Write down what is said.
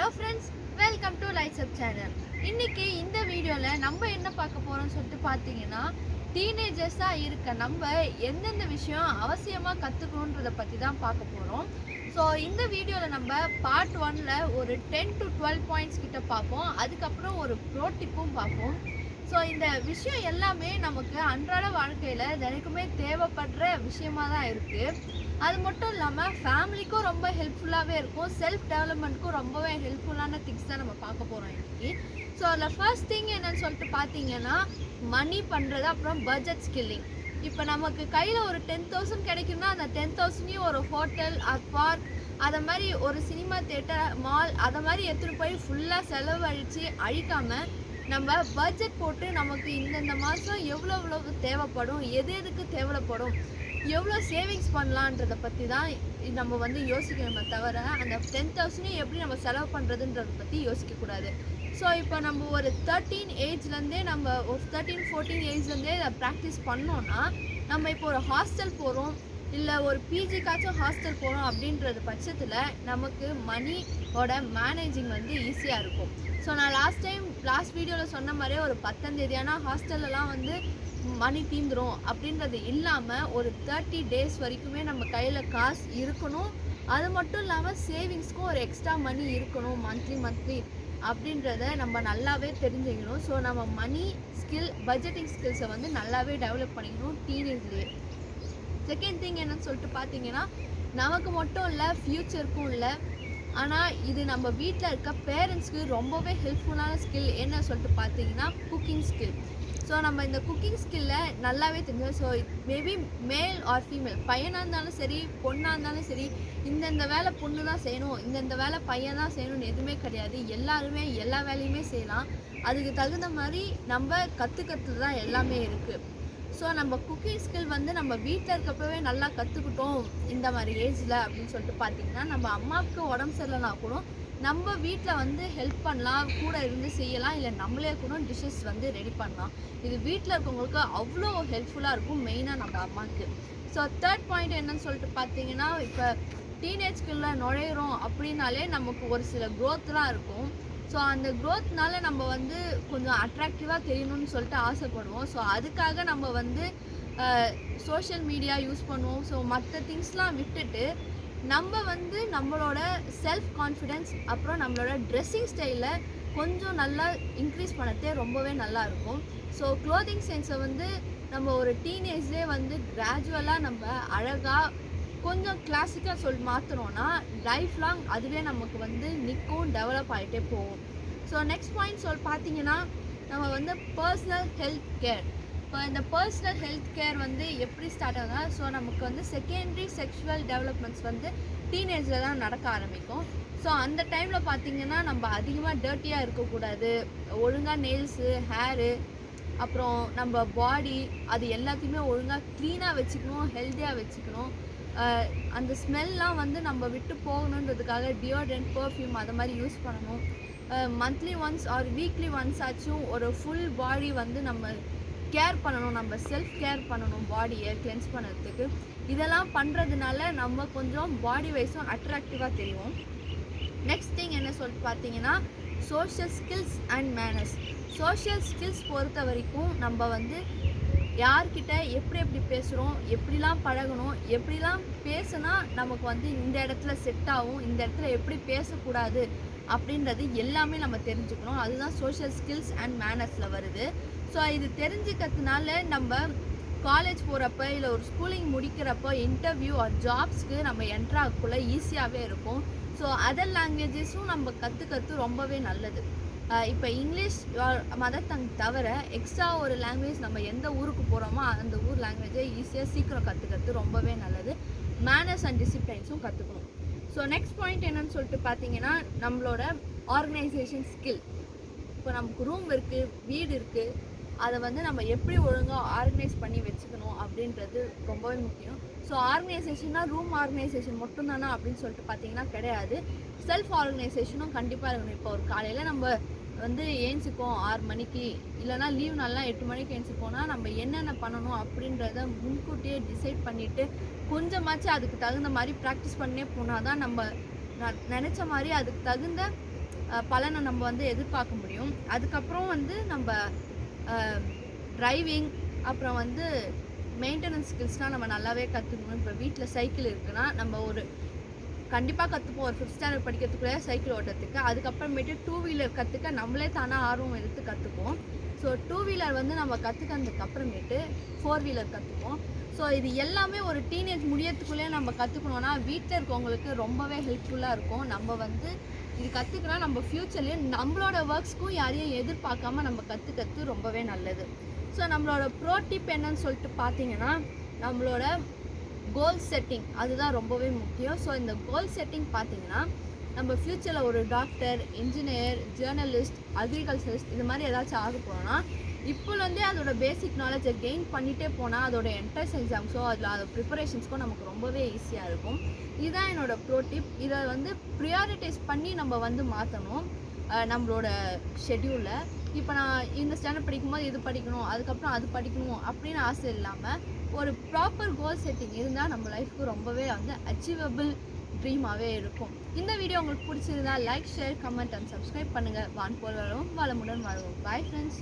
Hello friends, welcome to lights up channel. இன்னைக்கு இந்த வீடியோவில் நம்ம என்ன பார்க்க போகிறோம்னு சொல்லிட்டு பார்த்தீங்கன்னா, டீனேஜர்ஸாக இருக்க நம்ம எந்தெந்த விஷயம் அவசியமாக கற்றுக்கணுன்றதை பற்றி தான் பார்க்க போகிறோம். ஸோ இந்த வீடியோவில் நம்ம பார்ட் 1ல் ஒரு 10 to 12 பாயிண்ட்ஸ் கிட்ட பார்ப்போம். அதுக்கப்புறம் ஒரு ப்ரோ டிப்பும் பார்ப்போம். ஸோ இந்த விஷயம் எல்லாமே நமக்கு அன்றாட வாழ்க்கையில் தினைக்குமே தேவைப்படுற விஷயமாக தான் இருக்குது. அது மட்டும் இல்லாமல் ஃபேமிலிக்கும் ரொம்ப ஹெல்ப்ஃபுல்லாகவே இருக்கும், செல்ஃப் டெவலப்மெண்ட்க்கும் ரொம்பவே ஹெல்ப்ஃபுல்லான திங்ஸ் தான் நம்ம பார்க்க போகிறோம் இன்றைக்கி. ஸோ அதில் ஃபர்ஸ்ட் திங் என்னன்னு சொல்லிட்டு பார்த்தீங்கன்னா, மணி பண்ணுறது, அப்புறம் பட்ஜெட் ஸ்கில்லிங். இப்போ நமக்கு கையில் ஒரு 10,000 கிடைக்கும்னா அந்த 10,000ஐயும் ஒரு ஹோட்டல், பார்க், அதை மாதிரி ஒரு சினிமா தியேட்டர், மால், அதை மாதிரி எடுத்துகிட்டு போய் ஃபுல்லாக செலவழித்து அழிக்காமல் நம்ம பட்ஜெட் போட்டு நமக்கு இந்தந்த மாதம் எவ்வளோ தேவைப்படும், எதுக்கு தேவைப்படும், எவ்வளோ சேவிங்ஸ் பண்ணலான்றதை பற்றி தான் நம்ம யோசிக்கணுமே தவிர அந்த 10,000 எப்படி நம்ம செலவு பண்ணுறதுன்றதை பற்றி யோசிக்கக்கூடாது. ஸோ இப்போ நம்ம ஒரு 13 ஏஜ்லேருந்தே நம்ம ஒரு 13-14 ஏஜ்லேருந்தே அதை ப்ராக்டிஸ் பண்ணோன்னா, நம்ம இப்போ ஒரு ஹாஸ்டல் போகிறோம் இல்லை ஒரு பிஜிக்காச்சும் ஹாஸ்டல் போகிறோம் அப்படின்றது பட்சத்தில் நமக்கு மணியோட மேனேஜிங் ஈஸியாக இருக்கும். ஸோ நான் லாஸ்ட் வீடியோவில் சொன்ன மாதிரியே ஒரு 10ஆம் தேதியான ஹாஸ்டல்லலாம் மணி தீந்துடும் அப்படின்றது இல்லாமல் ஒரு 30 டேஸ் வரைக்குமே நம்ம கையில் காசு இருக்கணும். அது மட்டும் இல்லாமல் சேவிங்ஸ்க்கும் ஒரு எக்ஸ்ட்ரா மணி இருக்கணும் மந்த்லி அப்படின்றத நம்ம நல்லாவே தெரிஞ்சுக்கணும். ஸோ நம்ம மணி ஸ்கில், பட்ஜெட்டிங் ஸ்கில்ஸை நல்லாவே டெவலப் பண்ணிக்கணும் டீனேஜ்லேயே. செகண்ட் திங் என்னன்னு சொல்லிட்டு பார்த்தீங்கன்னா, நமக்கு மட்டும் இல்லை ஃப்யூச்சருக்கும் இல்லை, ஆனால் இது நம்ம வீட்டில் இருக்க பேரண்ட்ஸ்க்கு ரொம்பவே ஹெல்ப்ஃபுல்லான ஸ்கில் என்ன சொல்லிட்டு பார்த்தீங்கன்னா, குக்கிங் ஸ்கில். ஸோ நம்ம இந்த குக்கிங் ஸ்கில்லை நல்லாவே தெரிஞ்சோம். So maybe male or female, பையனாக இருந்தாலும் சரி பொண்ணாக இருந்தாலும் சரி, இந்தந்த வேலை பொண்ணு தான் செய்யணும், இந்தந்த வேலை பையன் தான் செய்யணும்னு எதுவுமே கிடையாது. எல்லாருமே எல்லா வேலையுமே செய்யலாம். அதுக்கு தகுந்த மாதிரி நம்ம கற்றுக்கிறது தான் எல்லாமே இருக்குது. ஸோ நம்ம குக்கிங் ஸ்கில் நம்ம வீட்டில் இருக்கப்பவே நல்லா கற்றுக்கிட்டோம் இந்த மாதிரி ஏஜில் அப்படின்னு சொல்லிட்டு பார்த்திங்கன்னா, நம்ம அம்மாவுக்கு உடம்பு சரியில்லைனா கூட நம்ம வீட்டில் ஹெல்ப் பண்ணலாம், கூட இருந்து செய்யலாம், இல்லை நம்மளே கூட டிஷ்ஷஸ் ரெடி பண்ணலாம். இது வீட்டில் இருக்கவங்களுக்கு அவ்வளோ ஹெல்ப்ஃபுல்லாக இருக்கும், மெயினாக நம்ம அம்மாவுக்கு. ஸோ தேர்ட் பாயிண்ட் என்னன்னு சொல்லிட்டு பார்த்தீங்கன்னா, இப்போ டீனேஜ்குள்ளே நுழையிறோம் அப்படின்னாலே நமக்கு ஒரு சில க்ரோத்லாம் இருக்கும். ஸோ அந்த க்ரோத்னால நம்ம கொஞ்சம் அட்ராக்டிவாக தெரியணும்னு சொல்லிட்டு ஆசைப்படுவோம். ஸோ அதுக்காக நம்ம சோஷியல் மீடியா யூஸ் பண்ணுவோம். ஸோ மற்ற திங்ஸ்லாம் விட்டுட்டு நம்ம நம்மளோட செல்ஃப் கான்ஃபிடென்ஸ், அப்புறம் நம்மளோட ட்ரெஸ்ஸிங் ஸ்டைலில் கொஞ்சம் நல்லா இன்க்ரீஸ் பண்ணதே ரொம்பவே நல்லாயிருக்கும். ஸோ க்ளோதிங் சென்ஸை நம்ம ஒரு டீனேஜ்லேயே கிராஜுவலாக நம்ம அழகாக கொஞ்சம் கிளாசிக்காக மாற்றினோன்னா லைஃப் லாங் அதுவே நமக்கு நிற்கும், டெவலப் ஆகிட்டே போகும். ஸோ நெக்ஸ்ட் பாயிண்ட் பார்த்தீங்கன்னா, நம்ம பர்சனல் ஹெல்த் கேர். இப்போ இந்த பர்சனல் ஹெல்த் கேர் எப்படி ஸ்டார்ட் ஆகுதுன்னா, ஸோ நமக்கு செகண்டரி செக்ஷுவல் டெவலப்மெண்ட்ஸ் டீனேஜில் தான் நடக்க ஆரம்பிக்கும். ஸோ அந்த டைமில் பார்த்திங்கன்னா நம்ம அதிகமாக டர்ட்டியாக இருக்கக்கூடாது, ஒழுங்காக நெயில்ஸு, ஹேரு, அப்புறம் நம்ம பாடி, அது எல்லாத்தையுமே ஒழுங்காக க்ளீனாக வச்சுக்கணும், ஹெல்த்தியாக வச்சுக்கணும். அந்த ஸ்மெல்லாம் நம்ம விட்டு போகணுன்றதுக்காக டியோட்ரண்ட், பர்ஃப்யூம் அதை மாதிரி யூஸ் பண்ணணும். Monthly once R weekly once ஆச்சும் ஒரு ஃபுல் பாடி நம்ம கேர் பண்ணணும், நம்ம செல்ஃப் கேர் பண்ணணும், பாடியை கிளென்ஸ் பண்ணுறதுக்கு. இதெல்லாம் பண்ணுறதுனால நம்ம கொஞ்சம் பாடி வைஸும் அட்ராக்டிவாக தெரியும். நெக்ஸ்ட் திங் என்ன சொல்லிட்டு பார்த்தீங்கன்னா, social skills and manners. Social skills பொறுத்த வரைக்கும் நம்ம யார்கிட்ட எப்படி பேசுகிறோம், எப்படிலாம் பழகணும், எப்படிலாம் பேசுனா நமக்கு இந்த இடத்துல செட் ஆகும், இந்த இடத்துல எப்படி பேசக்கூடாது அப்படின்றது எல்லாமே நம்ம தெரிஞ்சுக்கணும். அதுதான் சோஷியல் ஸ்கில்ஸ் அண்ட் மேனர்ஸில் வருது. ஸோ இது தெரிஞ்சுக்கிறதுனால நம்ம காலேஜ் போகிறப்ப இல்லை ஒரு ஸ்கூலிங் முடிக்கிறப்போ இன்டர்வியூ ஆர் ஜாப்ஸ்க்கு நம்ம என்ட்ராகக்குள்ளே ஈஸியாகவே இருக்கும். ஸோ அதர் லாங்குவேஜஸும் நம்ம கற்றுக்கிறது ரொம்பவே நல்லது. இப்போ இங்கிலீஷ் மதர் டங் தவிர எக்ஸ்ட்ரா ஒரு லாங்குவேஜ் நம்ம எந்த ஊருக்கு போகிறோமோ அந்த ஊர் லாங்குவேஜை ஈஸியாக சீக்கிரம் கற்றுக்கிறது ரொம்பவே நல்லது. மேனர்ஸ் அண்ட் டிசிப்ளைன்ஸும் கற்றுக்கணும். ஸோ நெக்ஸ்ட் பாயிண்ட் என்னன்னு சொல்லிட்டு பார்த்தீங்கன்னா, நம்மளோட ஆர்கனைசேஷன் ஸ்கில். இப்போ நமக்கு ரூம் இருக்குது, வீடு இருக்குது, அதை நம்ம எப்படி ஒழுங்காக ஆர்கனைஸ் பண்ணி வச்சுக்கணும் அப்படின்றது ரொம்பவே முக்கியம். ஸோ ஆர்கனைசேஷன்னா ரூம் ஆர்கனைசேஷன் மட்டும்தானா அப்படின்னு சொல்லிட்டு பார்த்தீங்கன்னா கிடையாது, செல்ஃப் ஆர்கனைசேஷனும் கண்டிப்பாக இருக்கணும். இப்போ ஒரு காலையில் நம்ம ஏஞ்சிப்போம் 6 மணிக்கு, இல்லைனா லீவ் நாள்லாம் 8 மணிக்கு ஏஞ்சிப்போனா நம்ம என்னென்ன பண்ணணும் அப்படின்றத முன்கூட்டியே டிசைட் பண்ணிவிட்டு கொஞ்சமாச்சு அதுக்கு தகுந்த மாதிரி ப்ராக்டிஸ் பண்ணே போனால் தான் நம்ம நினச்ச மாதிரி அதுக்கு தகுந்த பலனை நம்ம வந்து எதிர்பார்க்க முடியும். அதுக்கப்புறம் வந்து நம்ம டிரைவிங், அப்புறம் வந்து மெயின்டெனன்ஸ் ஸ்கில்ஸ்லாம் நம்ம நல்லாவே கற்றுக்கணும். இப்போ வீட்டில் சைக்கிள் இருக்குன்னா நம்ம ஒரு கண்டிப்பாக கற்றுப்போம். ஒரு 5th ஸ்டாண்டர்ட் படிக்கிறதுக்குள்ளே சைக்கிள் ஓட்டுறதுக்கு. அதுக்கப்புறமேட்டு 2 வீலர் கற்றுக்க நம்மளே தானாக ஆர்வம் எடுத்து கற்றுப்போம். ஸோ 2 வீலர் வந்து நம்ம கற்றுக்கிறதுக்கு அப்புறமேட்டு 4 வீலர் கற்றுப்போம். ஸோ இது எல்லாமே ஒரு டீனேஜ் முடியறதுக்குள்ளே நம்ம கற்றுக்கணுன்னா வீட்டில் இருக்கவங்களுக்கு ரொம்பவே ஹெல்ப்ஃபுல்லாக இருக்கும். நம்ம வந்து இது கற்றுக்கினா நம்ம ஃப்யூச்சர்லேயும் நம்மளோட ஒர்க்ஸ்க்கும் யாரையும் எதிர்பார்க்காம நம்ம கற்றுக்கிறது ரொம்பவே நல்லது. ஸோ நம்மளோட ப்ரோ டிப் என்னன்னு சொல்லிட்டு பார்த்தீங்கன்னா, நம்மளோட கோல் செட்டிங் அதுதான் ரொம்பவே முக்கியம். ஸோ இந்த கோல் செட்டிங் பார்த்தீங்கன்னா, நம்ம ஃப்யூச்சரில் ஒரு டாக்டர், இன்ஜினியர், ஜேர்னலிஸ்ட், அக்ரிகல்ச்சரிஸ்ட் இது மாதிரி ஏதாச்சும் ஆக போனோம்னா இப்போலேருந்தே அதோட பேசிக் நாலேஜை கெயின் பண்ணிகிட்டே போனால் அதோட என்ட்ரன்ஸ் எக்ஸாம்ஸோ அதில் அதோட ப்ரிப்பரேஷன்ஸ்க்கோ நமக்கு ரொம்பவே ஈஸியாக இருக்கும். இதுதான் என்னோடய ப்ரோ டிப். இதை வந்து ப்ரியாரிட்டைஸ் பண்ணி நம்ம வந்து மாற்றணும் நம்மளோட ஷெட்யூலில். இப்போ நான் இந்த ஸ்டாண்டர்ட் படிக்கும்போது இது படிக்கணும், அதுக்கப்புறம் அது படிக்கணும் அப்படின்னு ஆசை இல்லாமல் ஒரு ப்ராப்பர் கோல் செட்டிங் இருந்தால் நம்ம லைஃப்க்கு ரொம்பவே வந்து அச்சீவபிள் ட்ரீமாகவே இருக்கும். இந்த வீடியோ உங்களுக்கு பிடிச்சிருந்தா like, share, comment and subscribe பண்ணுங்கள். வான் போல் வளரும், வளமுடன் வாழ்வோம். Bye friends.